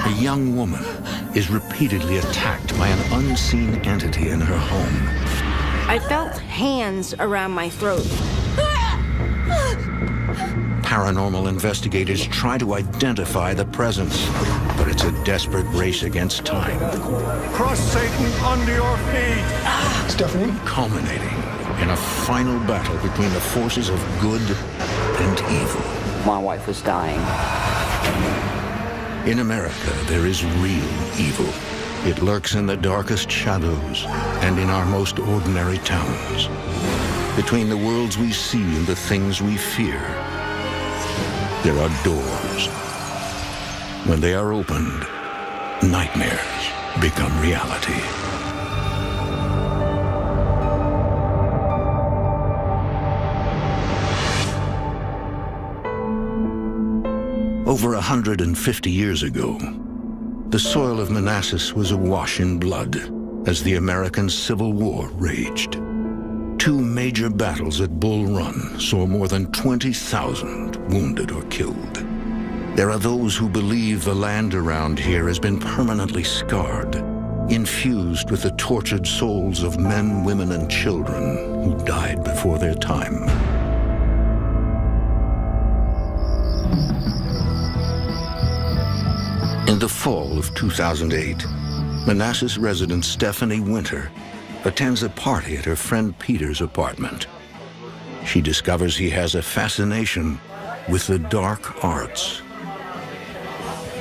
A young woman is repeatedly attacked by an unseen entity in her home. I felt hands around my throat. Paranormal investigators try to identify the presence, but it's a desperate race against time. Crush Satan under your feet. Stephanie? Culminating in a final battle between the forces of good and evil. My wife was dying. In America, there is real evil. It lurks in the darkest shadows and in our most ordinary towns. Between the worlds we see and the things we fear, there are doors. When they are opened, nightmares become reality. Over 150 years ago, the soil of Manassas was awash in blood as the American Civil War raged. Two major battles at Bull Run saw more than 20,000 wounded or killed. There are those who believe the land around here has been permanently scarred, infused with the tortured souls of men, women, and children who died before their time. In the fall of 2008, Manassas resident Stephanie Winter attends a party at her friend Peter's apartment. She discovers he has a fascination with the dark arts.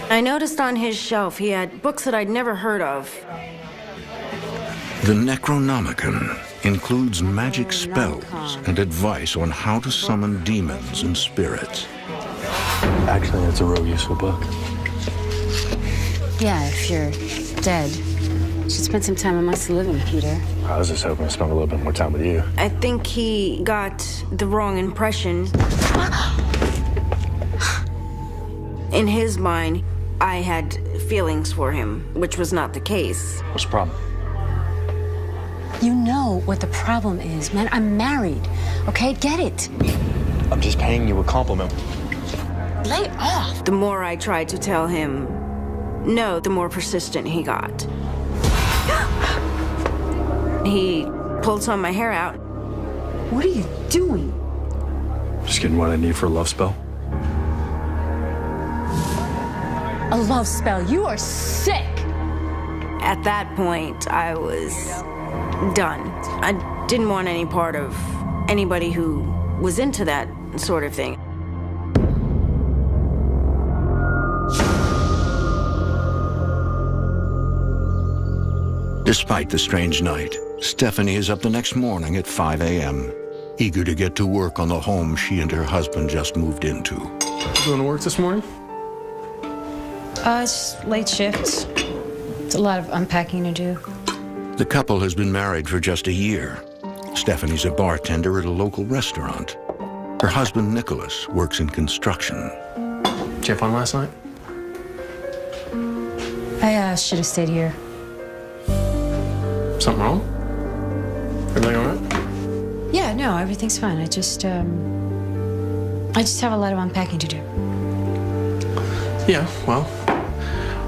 I noticed on his shelf he had books that I'd never heard of. The Necronomicon includes magic spells and advice on how to summon demons and spirits. Actually, it's a real useful book. Yeah, if you're dead, you should spend some time amongst the living, Peter. I was just hoping to spend a little bit more time with you. I think he got the wrong impression. In his mind, I had feelings for him, which was not the case. What's the problem? You know what the problem is, man. I'm married, okay? Get it. I'm just paying you a compliment. Lay off. The more I tried to tell him no, the more persistent he got. He pulled some of my hair out. What are you doing? Just getting what I need for a love spell. A love spell. You are sick. At that point, I was done. I didn't want any part of anybody who was into that sort of thing. Despite the strange night, Stephanie is up the next morning at 5 a.m., eager to get to work on the home she and her husband just moved into. Going to work this morning? It's late shifts. It's a lot of unpacking to do. The couple has been married for just a year. Stephanie's a bartender at a local restaurant. Her husband, Nicholas, works in construction. Did you have fun last night? I should have stayed here. Something wrong? Everything all right? Yeah, no, everything's fine. I just have a lot of unpacking to do. Yeah, well,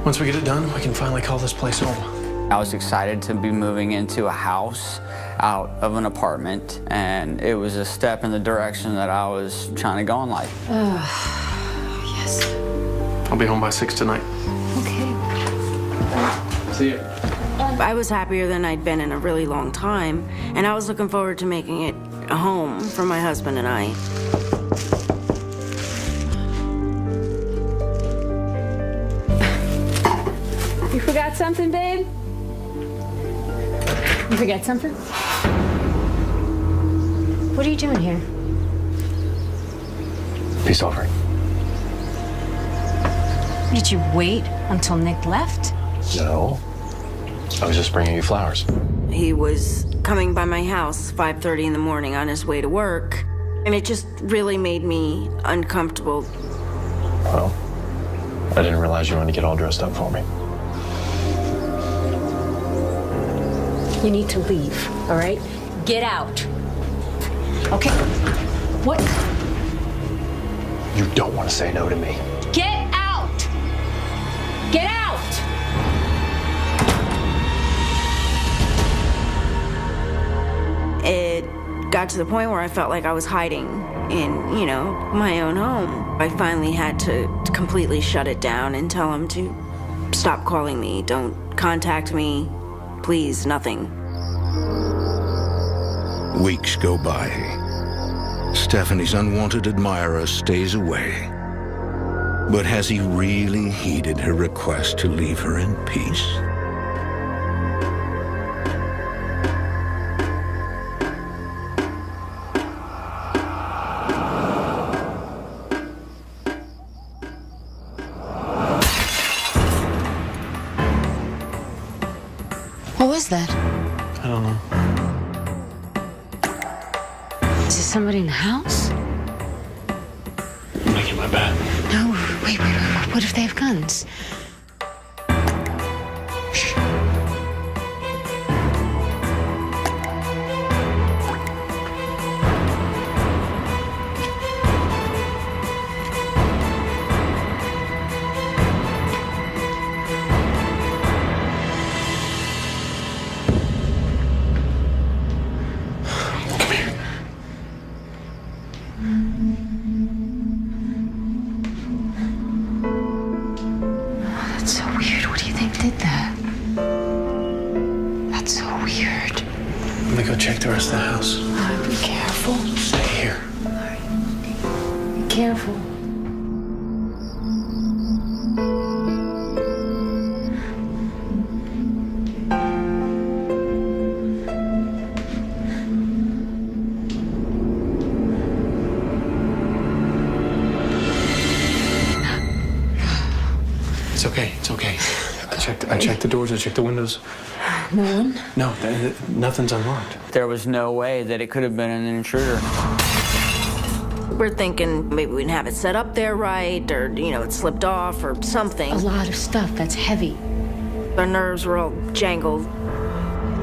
once we get it done, we can finally call this place home. I was excited to be moving into a house out of an apartment, and it was a step in the direction that I was trying to go in life. Yes. I'll be home by 6 tonight. Okay. See ya. I was happier than I'd been in a really long time, and I was looking forward to making it a home for my husband and I. You forgot something, babe? You forgot something? What are you doing here? Peace offering. Did you wait until Nick left? No. I was just bringing you flowers. He was coming by my house 5:30 in the morning on his way to work, and it just really made me uncomfortable. Well, I didn't realize you wanted to get all dressed up for me. You need to leave, all right? Get out. Okay? What? You don't want to say no to me. Get out! Get out! It got to the point where I felt like I was hiding in, my own home. I finally had to completely shut it down and tell him to stop calling me, don't contact me, please, nothing. Weeks go by. Stephanie's unwanted admirer stays away. But has he really heeded her request to leave her in peace? What was that? I don't know. Is there somebody in the house? I'm making my bed. No, wait. What if they have guns? Shh. Come here. That's so weird. What do you think did that? That's so weird. Let me go check the rest of the house. All right, be careful. Stay here. All right. Be careful. It's okay. It's okay. I checked the doors. I checked the windows. No one? No, nothing's unlocked. There was no way that it could have been an intruder. We're thinking maybe we didn't have it set up there right, or, it slipped off or something. A lot of stuff that's heavy. Our nerves were all jangled.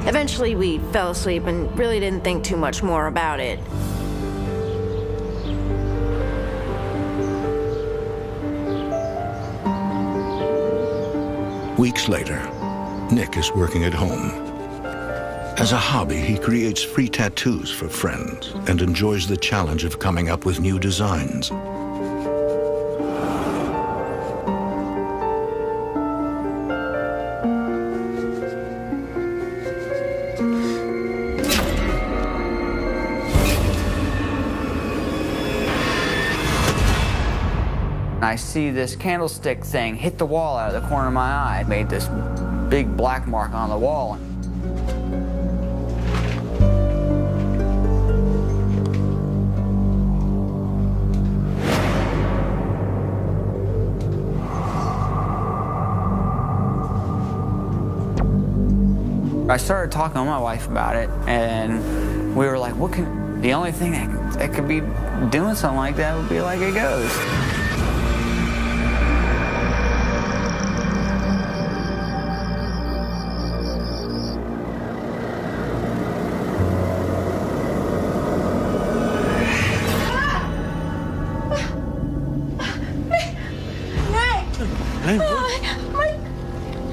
Eventually, we fell asleep and really didn't think too much more about it. Weeks later, Nick is working at home. As a hobby, he creates free tattoos for friends and enjoys the challenge of coming up with new designs. I see this candlestick thing hit the wall out of the corner of my eye. It made this big black mark on the wall. I started talking to my wife about it, and we were like, the only thing that could be doing something like that would be like a ghost. Hey,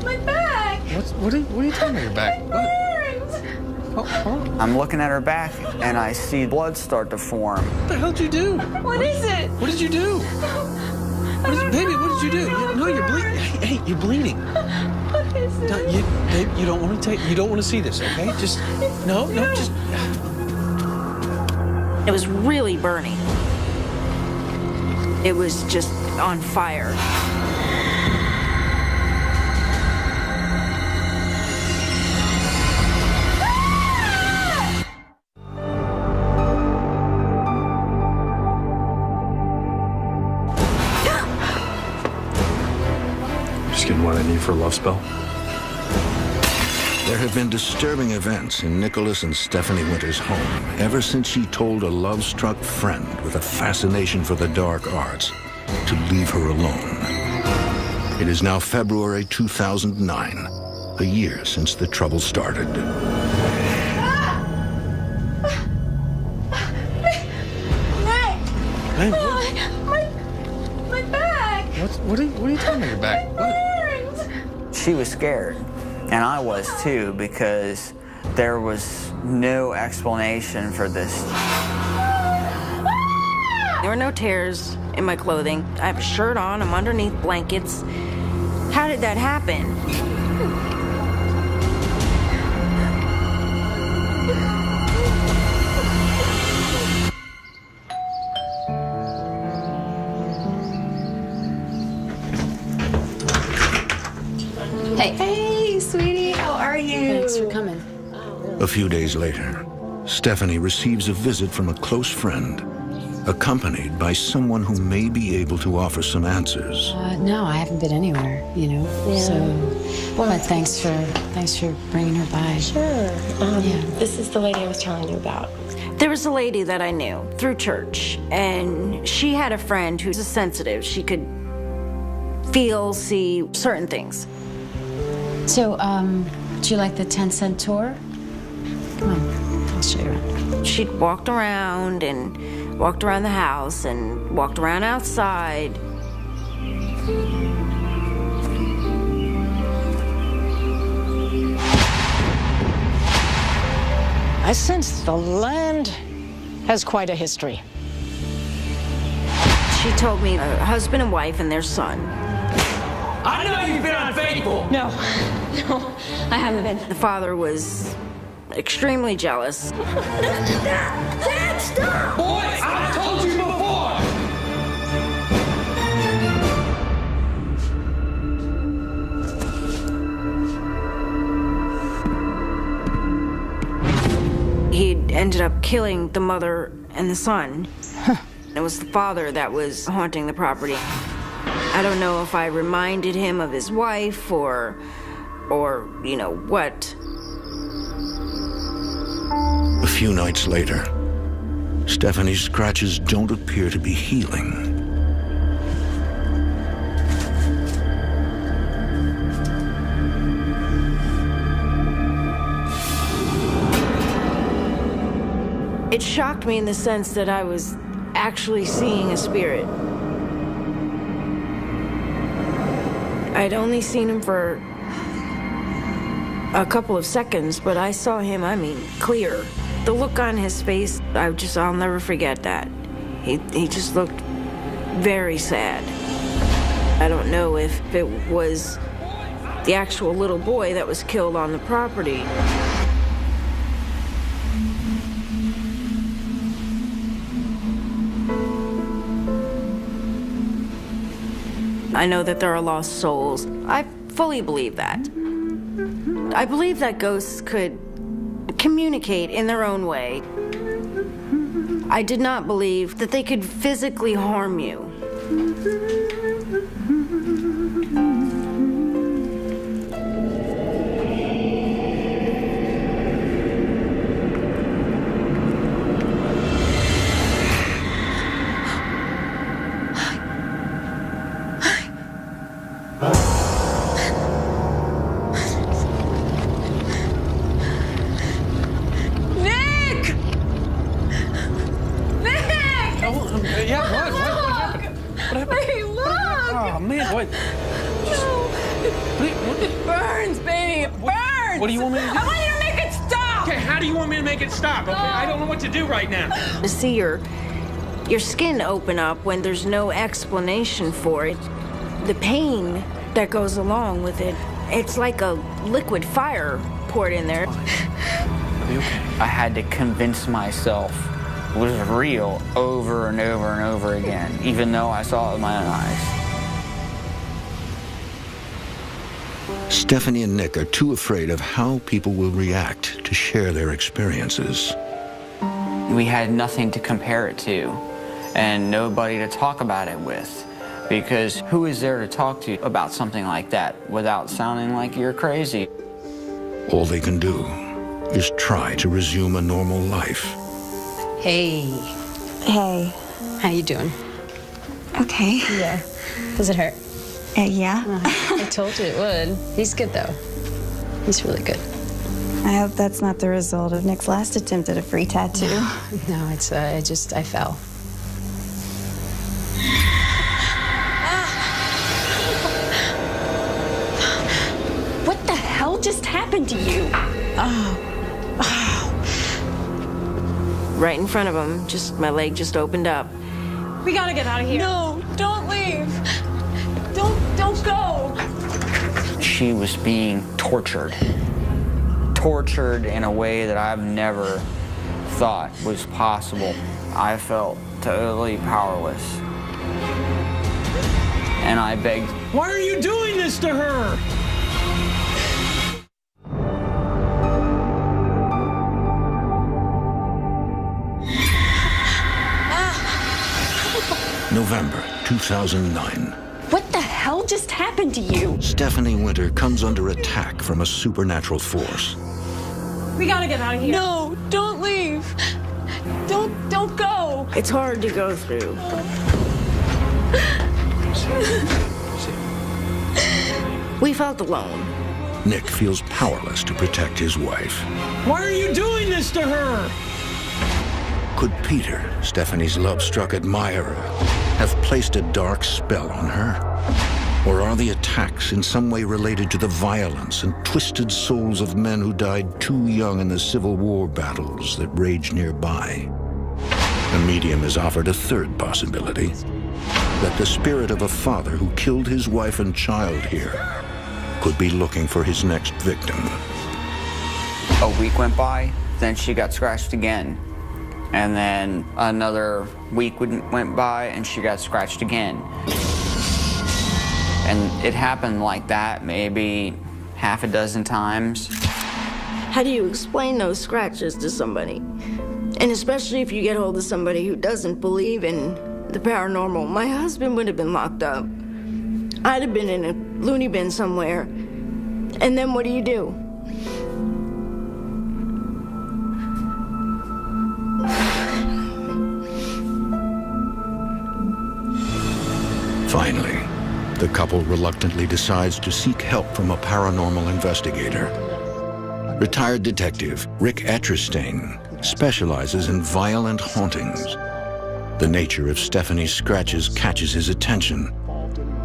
My bag! what are you talking about? Your back? What? Oh. I'm looking at her back, and I see blood start to form. What the hell did you do? What is it? What did you do? Baby, what did you do? No, you're bleeding. Hey, you're bleeding. What is it? No, babe, you don't want to see this, okay? Just no, just. It was really burning. It was just on fire. Just getting what I need for a love spell. There have been disturbing events in Nicholas and Stephanie Winter's home ever since she told a love-struck friend with a fascination for the dark arts to leave her alone. It is now February 2009, a year since the trouble started. Hey, My bag! what are you talking about? Your back? What? she was scared, and I was too, because there was no explanation for this. There were no tears in my clothing. I have a shirt on, I'm underneath blankets. How did that happen? Hey, sweetie, how are you? Thanks for coming. A few days later, Stephanie receives a visit from a close friend, accompanied by someone who may be able to offer some answers. No, I haven't been anywhere, you know. Yeah. So, but thanks for bringing her by. Sure. This is the lady I was telling you about. There was a lady that I knew through church, and she had a friend who's a sensitive. She could feel, see certain things. So, do you like the 10-cent tour? Come on, I'll show you around. She'd walked around the house and walked around outside. I sense the land has quite a history. She told me a husband and wife and their son. I know you've been unfaithful. No, I haven't been. The father was extremely jealous. Dad, stop! Boys, I've told you before! He ended up killing the mother and the son. It was the father that was haunting the property. I don't know if I reminded him of his wife or you know, what. A few nights later, Stephanie's scratches don't appear to be healing. It shocked me in the sense that I was actually seeing a spirit. I'd only seen him for a couple of seconds, but I saw him, I mean, clear. The look on his face, I'll never forget that. He just looked very sad. I don't know if it was the actual little boy that was killed on the property. I know that there are lost souls. I fully believe that. I believe that ghosts could communicate in their own way. I did not believe that they could physically harm you. What do you want me to do? I want you to make it stop! Okay, how do you want me to make it stop? Okay, I don't know what to do right now. To see your skin open up when there's no explanation for it, the pain that goes along with it, it's like a liquid fire poured in there. Are you okay? I had to convince myself it was real over and over and over again, even though I saw it with my own eyes. Stephanie and Nick are too afraid of how people will react to share their experiences. We had nothing to compare it to and nobody to talk about it with, because who is there to talk to about something like that without sounding like you're crazy? All they can do is try to resume a normal life. Hey. Hey. How you doing? Okay. Yeah. Does it hurt? Yeah. I told you it would. He's good, though. He's really good. I hope that's not the result of Nick's last attempt at a free tattoo. No, it's, I fell. just happened to you? Right in front of him, my leg just opened up. We gotta get out of here. No, don't leave. Don't go. She was being tortured. Tortured in a way that I've never thought was possible. I felt totally powerless. And I begged, Why are you doing this to her? November 2009. What the hell just happened to you? Stephanie Winter comes under attack from a supernatural force. We gotta get out of here. No, don't leave. Don't go. It's hard to go through. We felt alone. Nick feels powerless to protect his wife. Why are you doing this to her? Could Peter, Stephanie's love-struck admirer, have placed a dark spell on her? Or are the attacks in some way related to the violence and twisted souls of men who died too young in the Civil War battles that rage nearby? The medium has offered a third possibility, that the spirit of a father who killed his wife and child here could be looking for his next victim. a week went by, then she got scratched again. And then another week went by and she got scratched again. And it happened like that maybe half a dozen times. How do you explain those scratches to somebody? And especially if you get hold of somebody who doesn't believe in the paranormal. My husband would have been locked up. I'd have been in a loony bin somewhere. And then what do you do? Finally, the couple reluctantly decides to seek help from a paranormal investigator. Retired detective Rick Etcherstein specializes in violent hauntings. The nature of Stephanie's scratches catches his attention.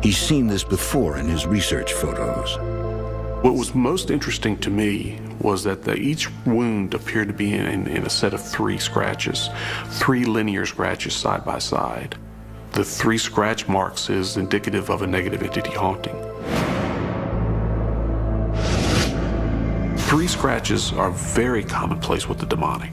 He's seen this before in his research photos. What was most interesting to me was that each wound appeared to be in a set of 3 scratches, 3 linear scratches side by side. The 3 scratch marks is indicative of a negative entity haunting. 3 scratches are very commonplace with the demonic.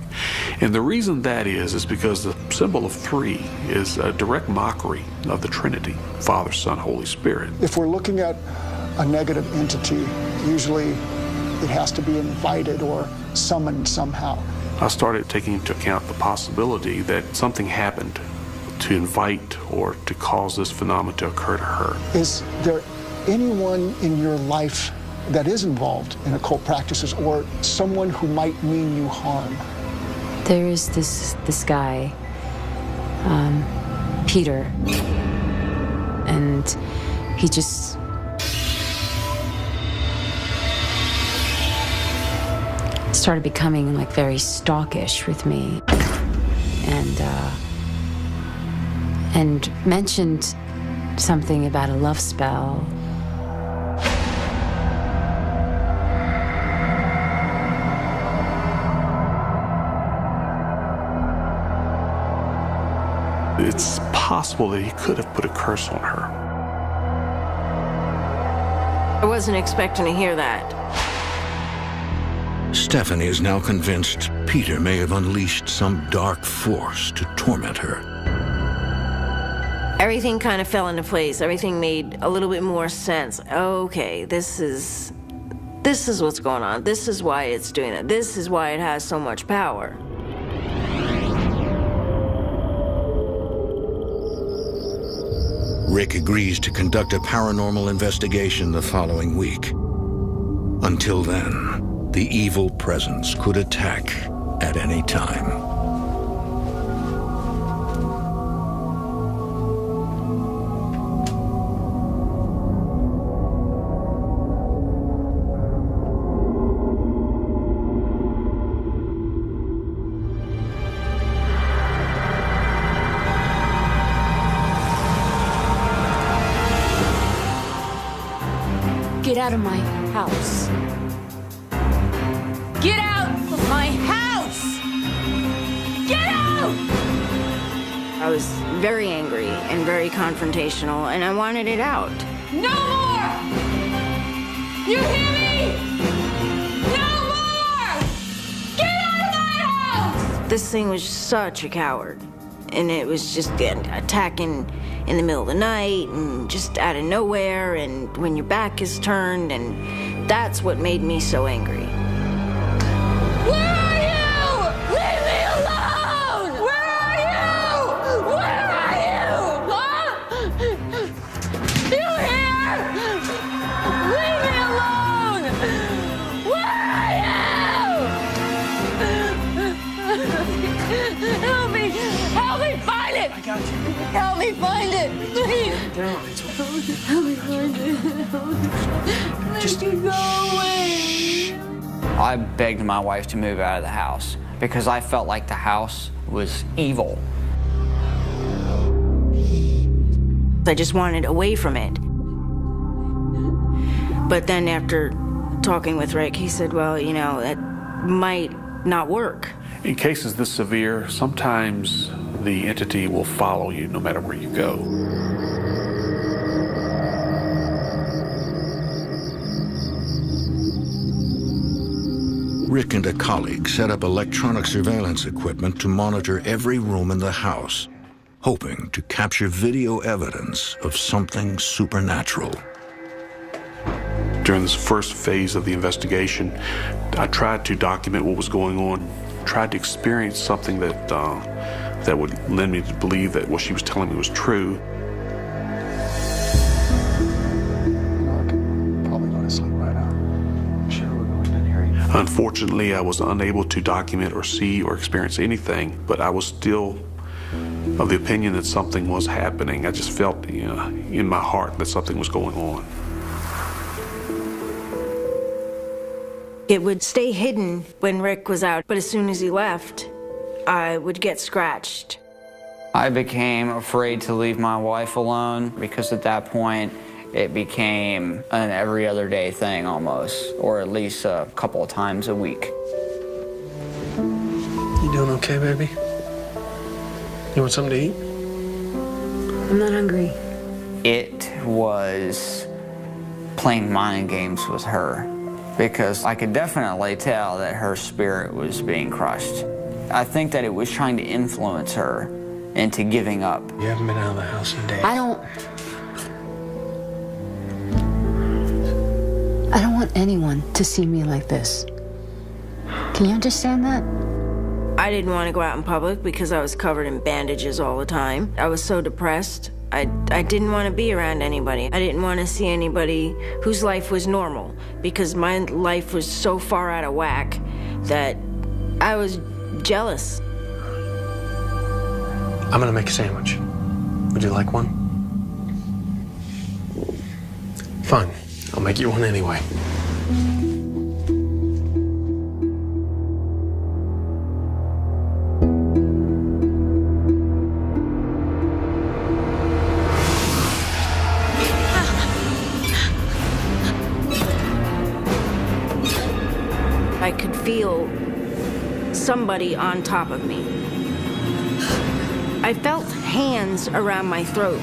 And the reason that is because the symbol of 3 is a direct mockery of the Trinity, Father, Son, Holy Spirit. If we're looking at a negative entity, usually it has to be invited or summoned somehow. I started taking into account the possibility that something happened to invite or to cause this phenomenon to occur to her. Is there anyone in your life that is involved in occult practices or someone who might mean you harm? There is this guy, Peter, and he just started becoming like very stalkish with me, and mentioned something about a love spell. It's possible that he could have put a curse on her. I wasn't expecting to hear that. Stephanie is now convinced Peter may have unleashed some dark force to torment her. Everything kind of fell into place. Everything made a little bit more sense. Okay, this is what's going on. This is why it's doing it. This is why it has so much power. Rick agrees to conduct a paranormal investigation the following week. Until then, the evil presence could attack at any time. Get out of my house. I was very angry and very confrontational, and I wanted it out. No more! You hear me? No more! Get out of my house! This thing was such a coward, and it was just attacking in the middle of the night and just out of nowhere and when your back is turned, and that's what made me so angry. Where are you? Leave me alone! Where are you? Where are you? Huh? You here? Leave me alone! Where are you? Help me! Help me find it! I got you. Help me find it! Please! Down. It's Help me find it. Just go away. I begged my wife to move out of the house because I felt like the house was evil. I just wanted away from it. But then after talking with Rick, he said, well, you know, that might not work. In cases this severe, sometimes the entity will follow you no matter where you go. Rick and a colleague set up electronic surveillance equipment to monitor every room in the house, hoping to capture video evidence of something supernatural. During this first phase of the investigation, I tried to document what was going on, tried to experience something that that would lend me to believe that what she was telling me was true. Probably going to sleep right now. I'm sure we're going in here. Unfortunately, I was unable to document or see or experience anything, but I was still of the opinion that something was happening. I just felt in my heart that something was going on. It would stay hidden when Rick was out, but as soon as he left, I would get scratched. I became afraid to leave my wife alone because at that point it became an every other day thing almost, or at least a couple of times a week. You doing okay, baby? You want something to eat? I'm not hungry. It was playing mind games with her because I could definitely tell that her spirit was being crushed. I think that it was trying to influence her into giving up. You haven't been out of the house in days. I don't want anyone to see me like this. Can you understand that? I didn't want to go out in public because I was covered in bandages all the time. I was so depressed. I didn't want to be around anybody. I didn't want to see anybody whose life was normal because my life was so far out of whack that I was jealous. I'm gonna make a sandwich. Would you like one? Fine. I'll make you one anyway. I could feel somebody on top of me. I felt hands around my throat.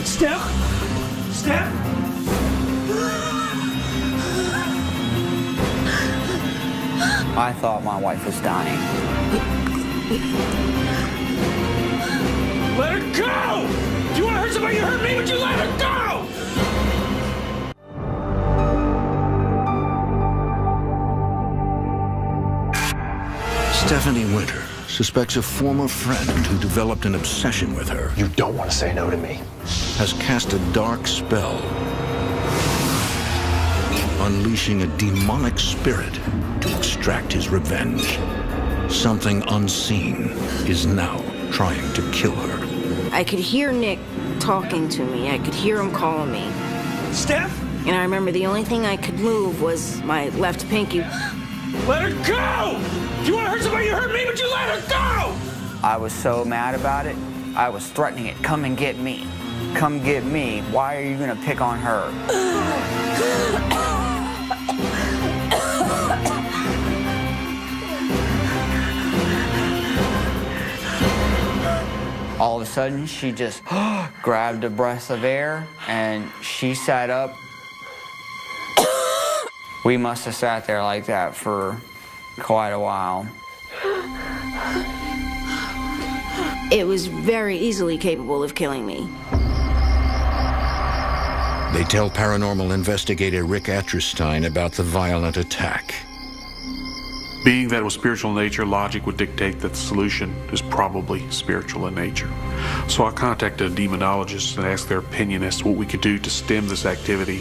Step! Step! I thought my wife was dying. Let her go! If you want to hurt somebody, you hurt me, but you let her go! Stephanie Winter suspects a former friend who developed an obsession with her You don't want to say no to me. has cast a dark spell, unleashing a demonic spirit to extract his revenge. Something unseen is now trying to kill her. I could hear Nick talking to me. I could hear him calling me. Steph! And I remember the only thing I could move was my left pinky. Let her go! If you want to hurt somebody, you hurt me, but you let her go! I was so mad about it. I was threatening it. Come and get me. Come get me. Why are you gonna pick on her? sudden, she just grabbed a breath of air, and she sat up. We must have sat there like that for quite a while. It was very easily capable of killing me. They tell paranormal investigator Rick Atterstein about the violent attack. Being that it was spiritual in nature, logic would dictate that the solution is probably spiritual in nature. So I contacted a demonologist and asked their opinion as to what we could do to stem this activity,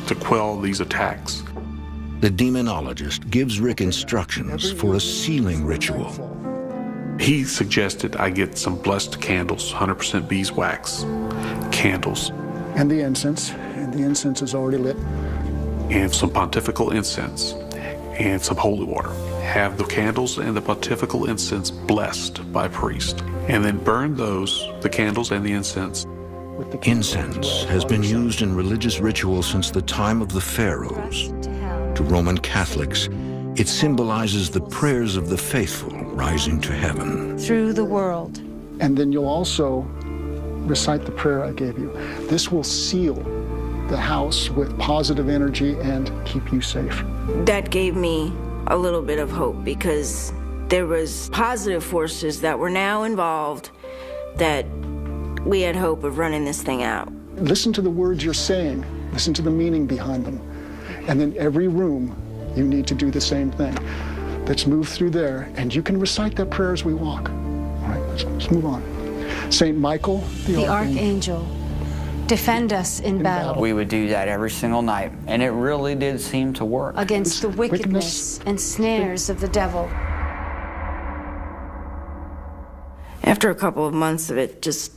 to quell these attacks. The demonologist gives Rick instructions for a sealing ritual. He suggested I get some blessed candles, 100% beeswax candles. And the incense is already lit. And some pontifical incense and some holy water. Have the candles and the pontifical incense blessed by a priest. And then burn the candles and the incense. Incense has been used in religious rituals since the time of the pharaohs. To Roman Catholics, it symbolizes the prayers of the faithful rising to heaven. Through the world. And then you'll also recite the prayer I gave you. This will seal the house with positive energy and keep you safe. That gave me a little bit of hope because there was positive forces that were now involved that we had hope of running this thing out. Listen to the words you're saying. Listen to the meaning behind them. And then every room, you need to do the same thing. Let's move through there, and you can recite that prayer as we walk. All right, let's move on. Saint Michael, the Archangel, defend us in battle. We would do that every single night, and it really did seem to work. Against the wickedness and snares of the devil. After a couple of months of it just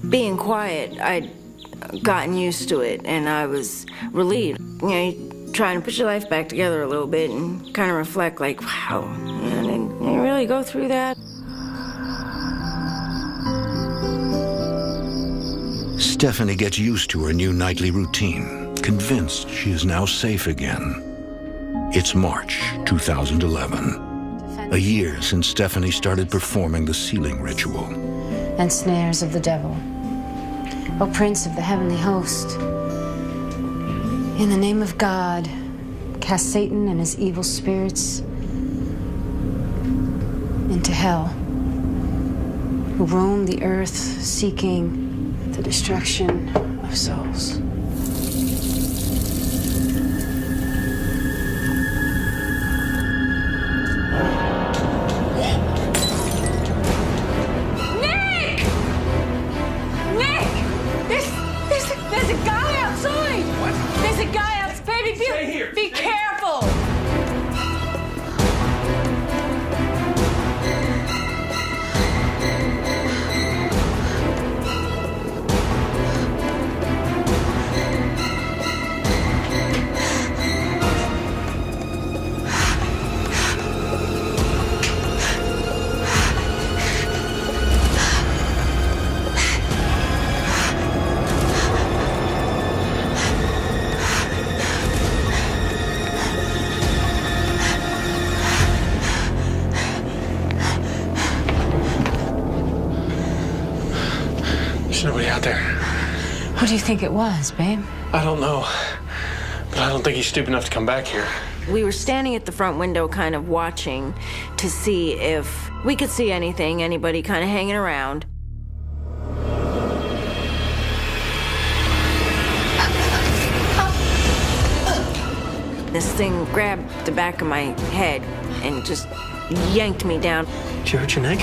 being quiet, I'd gotten used to it, and I was relieved. You know, trying to put your life back together a little bit and kind of reflect like, wow, did you really go through that? Stephanie gets used to her new nightly routine, convinced she is now safe again. It's March 2011, a year since Stephanie started performing the sealing ritual. And snares of the devil. O Prince of the heavenly host, in the name of God, cast Satan and his evil spirits into hell, who roam the earth seeking the destruction of souls. There's a guy outside! What? There's a guy outside! Baby, Stay here! Be careful! Nobody out there. What do you think it was, babe? I don't know. But I don't think he's stupid enough to come back here. We were standing at the front window kind of watching to see if we could see anything, anybody kind of hanging around. This thing grabbed the back of my head and just yanked me down. Did you hurt your neck?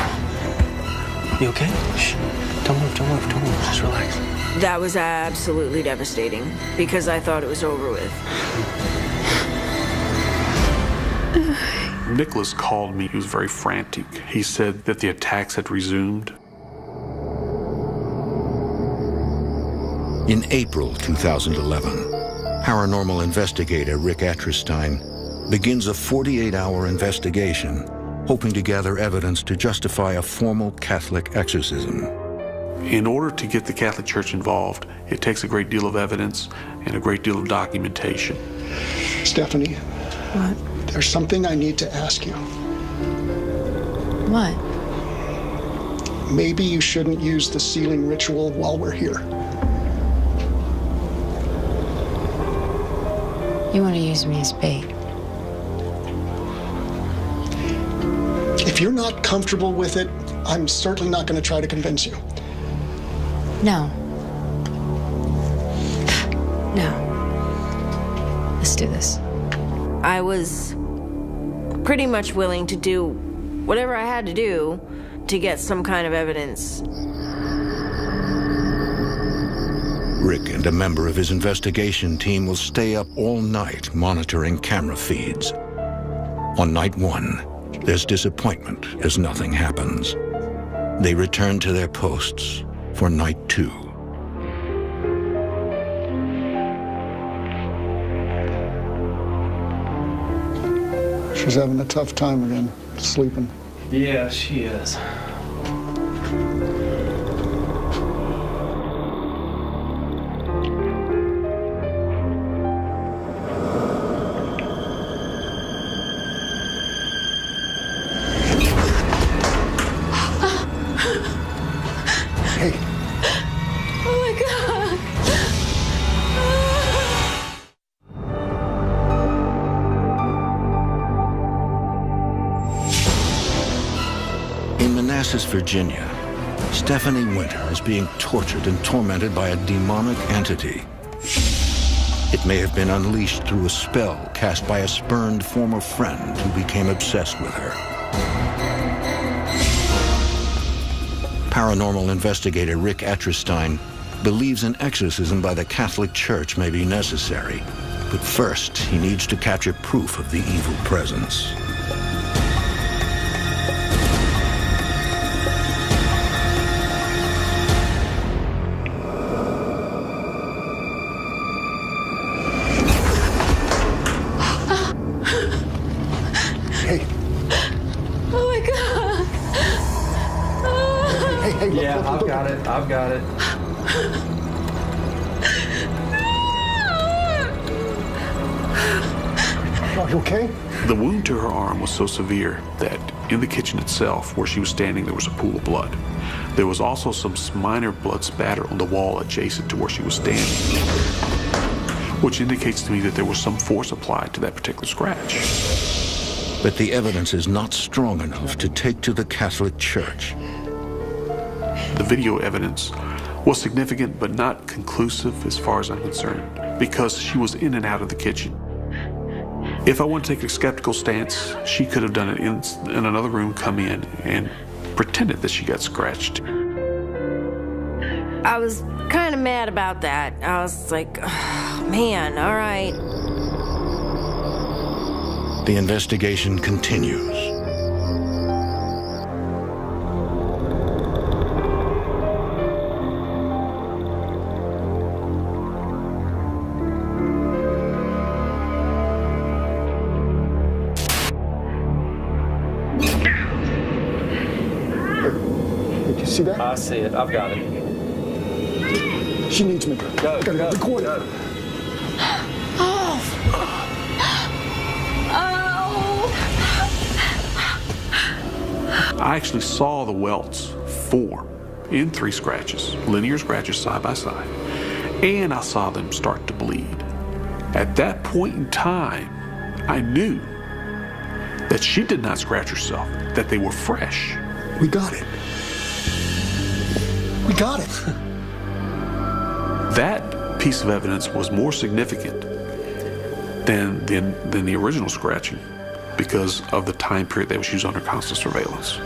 You okay? Shh. Don't move, don't move, don't move. Just relax. That was absolutely devastating because I thought it was over with. Nicholas called me. He was very frantic. He said that the attacks had resumed. In April 2011, paranormal investigator Rick Atterstein begins a 48-hour investigation, hoping to gather evidence to justify a formal Catholic exorcism. In order to get the Catholic Church involved, it takes a great deal of evidence and a great deal of documentation. Stephanie. What? There's something I need to ask you. What? maybe you shouldn't use the sealing ritual while we're here. You want to use me as bait? If you're not comfortable with it, I'm certainly not going to try to convince you. No. No. Let's do this. I was pretty much willing to do whatever I had to do to get some kind of evidence. Rick and a member of his investigation team will stay up all night monitoring camera feeds. On night 1, there's disappointment as nothing happens. They return to their posts for night 2. She's having a tough time again, sleeping. Yeah, she is. Hey. Oh my God. In Manassas, Virginia, Stephanie Winter is being tortured and tormented by a demonic entity. It may have been unleashed through a spell cast by a spurned former friend who became obsessed with her. Paranormal investigator Rick Etrestein believes an exorcism by the Catholic Church may be necessary, but first he needs to capture proof of the evil presence. Hey. Oh my God. Hey, look, Yeah, look, I've look. got it. I've got it. Are you okay? The wound to her arm was so severe that in the kitchen itself, where she was standing, there was a pool of blood. There was also some minor blood spatter on the wall adjacent to where she was standing, which indicates to me that there was some force applied to that particular scratch. But the evidence is not strong enough to take to the Catholic Church. The video evidence was significant but not conclusive as far as I'm concerned, because she was in and out of the kitchen. If I want to take a skeptical stance, she could have done it in another room, come in, and pretended that she got scratched. I was kind of mad about that. I was like, oh, man, all right. The investigation continues. Did you see that? I see it. I've got it. She needs me. Go, Gotta go, record go. it. I actually saw the welts form in 3 scratches, linear scratches side by side, and I saw them start to bleed. At that point in time, I knew that she did not scratch herself, that they were fresh. We got it. We got it. That piece of evidence was more significant than the original scratching because of the time period that she was under constant surveillance.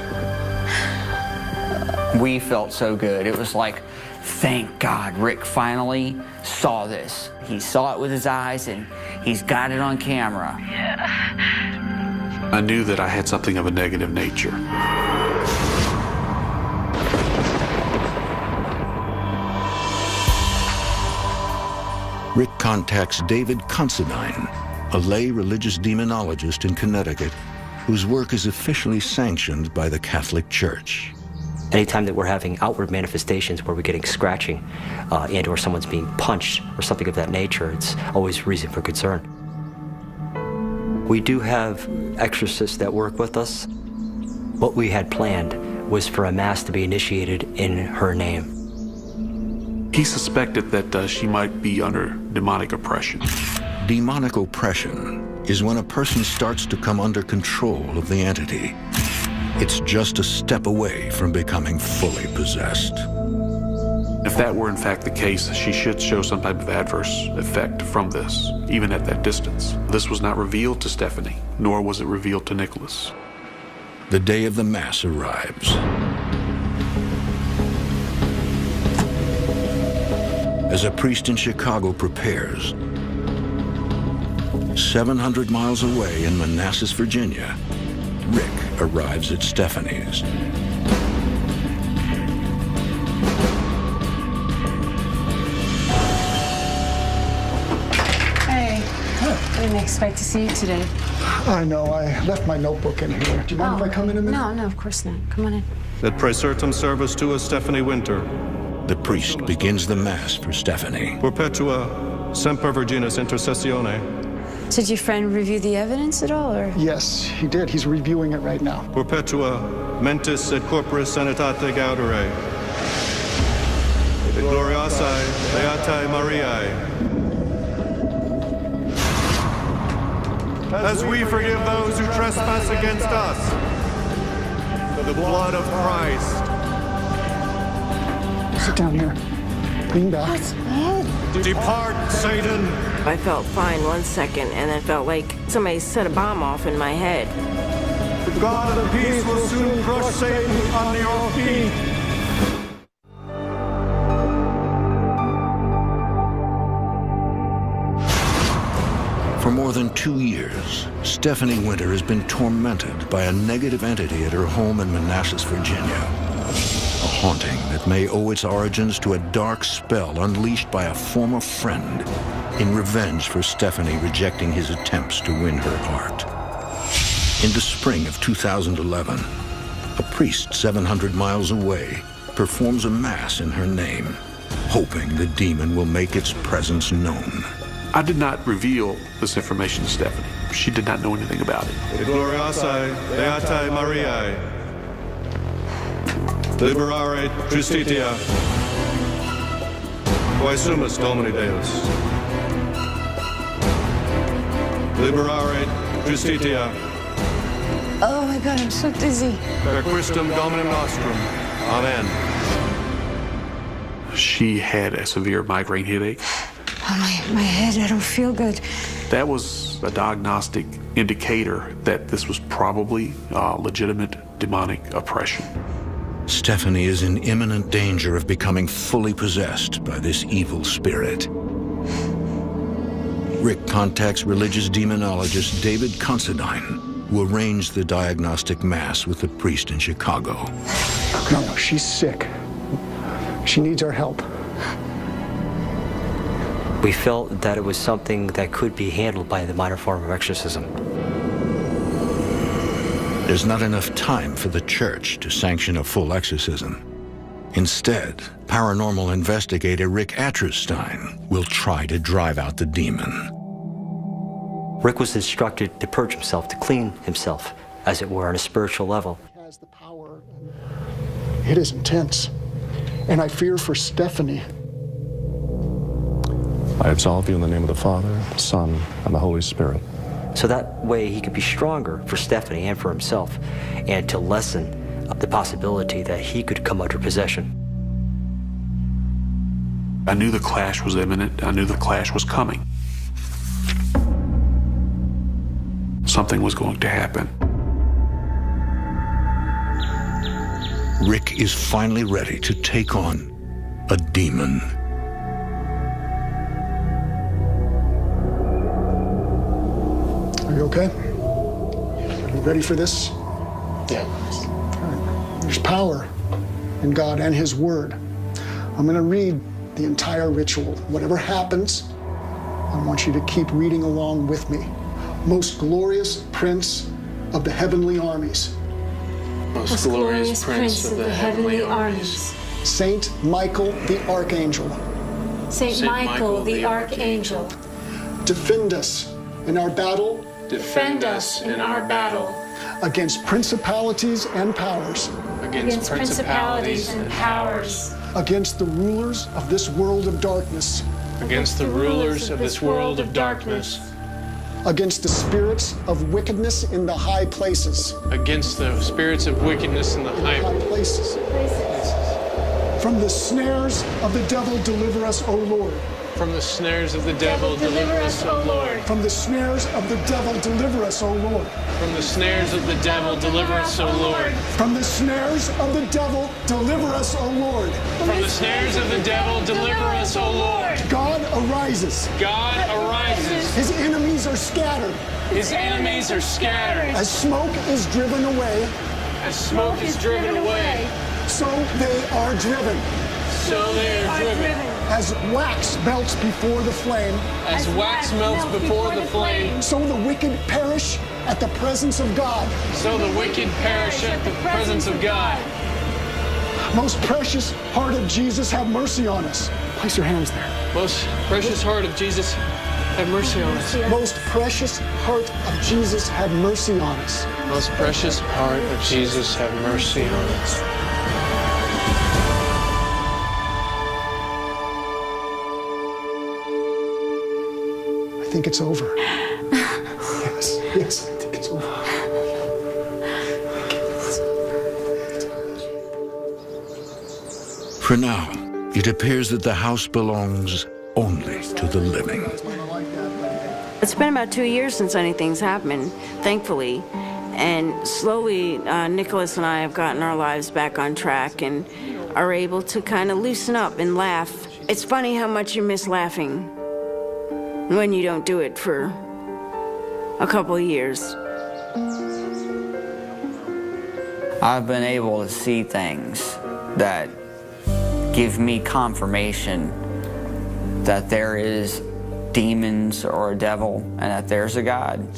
We felt so good. It was like, thank God Rick finally saw this. He saw it with his eyes and he's got it on camera. I knew that I had something of a negative nature. Rick contacts David Considine, a lay religious demonologist in Connecticut, whose work is officially sanctioned by the Catholic Church. Anytime that we're having outward manifestations where we're getting scratching and or someone's being punched or something of that nature, it's always reason for concern. We do have exorcists that work with us. What we had planned was for a mass to be initiated in her name. He suspected that she might be under demonic oppression. Demonic oppression is when a person starts to come under control of the entity. It's just a step away from becoming fully possessed. If that were in fact the case, she should show some type of adverse effect from this, even at that distance. This was not revealed to Stephanie, nor was it revealed to Nicholas. The day of the Mass arrives. As a priest in Chicago prepares, 700 miles away in Manassas, Virginia, Rick arrives at Stephanie's. Hey, I didn't expect to see you today. I know, I left my notebook in here. Do you mind if I come in a minute? No, of course not. Come on in. Et praesertum servus tua Stephanie Winter. The priest begins the Mass for Stephanie. Perpetua semper virginis intercessione. Did your friend review the evidence at all, or? Yes, he did. He's reviewing it right now. Perpetua mentis et corporis sanitate gaudere. Et gloriasae Beatae Mariae. As we forgive those who trespass against us, the blood of Christ. Sit down here. Lean back. Depart, Satan. I felt fine 1 second, and then felt like somebody set a bomb off in my head. The God of peace will soon crush Satan under your feet. For more than 2 years, Stephanie Winter has been tormented by a negative entity at her home in Manassas, Virginia. A haunting that may owe its origins to a dark spell unleashed by a former friend in revenge for Stephanie rejecting his attempts to win her heart. In the spring of 2011, a priest 700 miles away performs a Mass in her name, hoping the demon will make its presence known. I did not reveal this information to Stephanie. She did not know anything about it. Et gloriasae Beatae Mariae. Liberare Justitia. Quae sumus Domini Deus. Liberare Justitia. Oh my God, I'm so dizzy. Per Christum Dominum Nostrum. Amen. She had a severe migraine headache. Oh, my head, I don't feel good. That was a diagnostic indicator that this was probably legitimate demonic oppression. Stephanie is in imminent danger of becoming fully possessed by this evil spirit. Rick contacts religious demonologist David Considine, who arranged the diagnostic Mass with the priest in Chicago. No, she's sick. She needs our help. We felt that it was something that could be handled by the minor form of exorcism. There's not enough time for the church to sanction a full exorcism. Instead, paranormal investigator Rick Atterstein will try to drive out the demon. Rick was instructed to purge himself, to clean himself, as it were, on a spiritual level. Has the power. It is intense. And I fear for Stephanie. I absolve you in the name of the Father, the Son, and the Holy Spirit. So that way he could be stronger for Stephanie and for himself, and to lessen the possibility that he could come under possession. I knew the clash was imminent. I knew the clash was coming. Something was going to happen. Rick is finally ready to take on a demon. Are you okay? Are you ready for this? Yeah. All right. There's power in God and His Word. I'm going to read the entire ritual. Whatever happens, I want you to keep reading along with me. Most glorious Prince of the heavenly armies. Most glorious Prince of the heavenly armies. Saint Michael the Archangel. Saint Michael the Archangel. Defend us in our battle. Defend us in our battle. Against principalities and powers. against principalities and powers, against the rulers of this world of darkness, against the rulers of this world of darkness, against the spirits of wickedness in the high places, against the spirits of wickedness in the high places. From the snares of the devil, deliver us, O Lord. From the snares of the devil, deliver us, O Lord. From the snares of the devil, deliver us, O Lord. From the snares of the devil, deliver us, O Lord. From the snares of the devil, deliver us, O Lord. From the snares of the devil, deliver us, O Lord. God arises. God arises. His enemies are scattered. His enemies are scattered. As smoke is driven away. As smoke is driven away. So they are driven. So they are driven. As wax melts before the flame. As wax melts before the flame. So the wicked perish at the presence of God. So the wicked perish at the presence of God. Most precious heart of Jesus, have mercy on us. Place your hands there. Most precious heart of Jesus, have mercy on us. Most precious heart of Jesus, have mercy on us. Most precious heart of Jesus, have mercy on us. I think it's over. Yes, yes, I think it's over. For now, it appears that the house belongs only to the living. It's been about 2 years since anything's happened, thankfully. And slowly, Nicholas and I have gotten our lives back on track and are able to kind of loosen up and laugh. It's funny how much you miss laughing when you don't do it for a couple of years. I've been able to see things that give me confirmation that there is demons or a devil and that there's a God.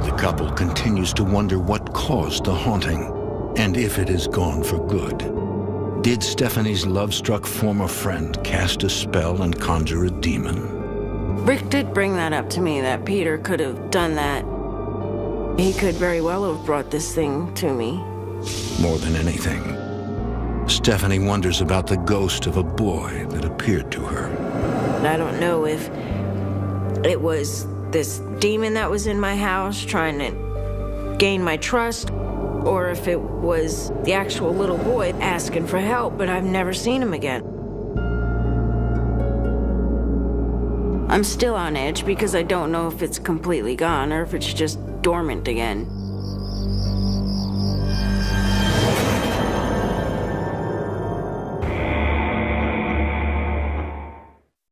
The couple continues to wonder what caused the haunting and if it is gone for good. Did Stephanie's love-struck former friend cast a spell and conjure a demon? Rick did bring that up to me, that Peter could have done that. He could very well have brought this thing to me. More than anything, Stephanie wonders about the ghost of a boy that appeared to her. I don't know if it was this demon that was in my house trying to gain my trust, or if it was the actual little boy asking for help, but I've never seen him again. I'm still on edge because I don't know if it's completely gone or if it's just dormant again.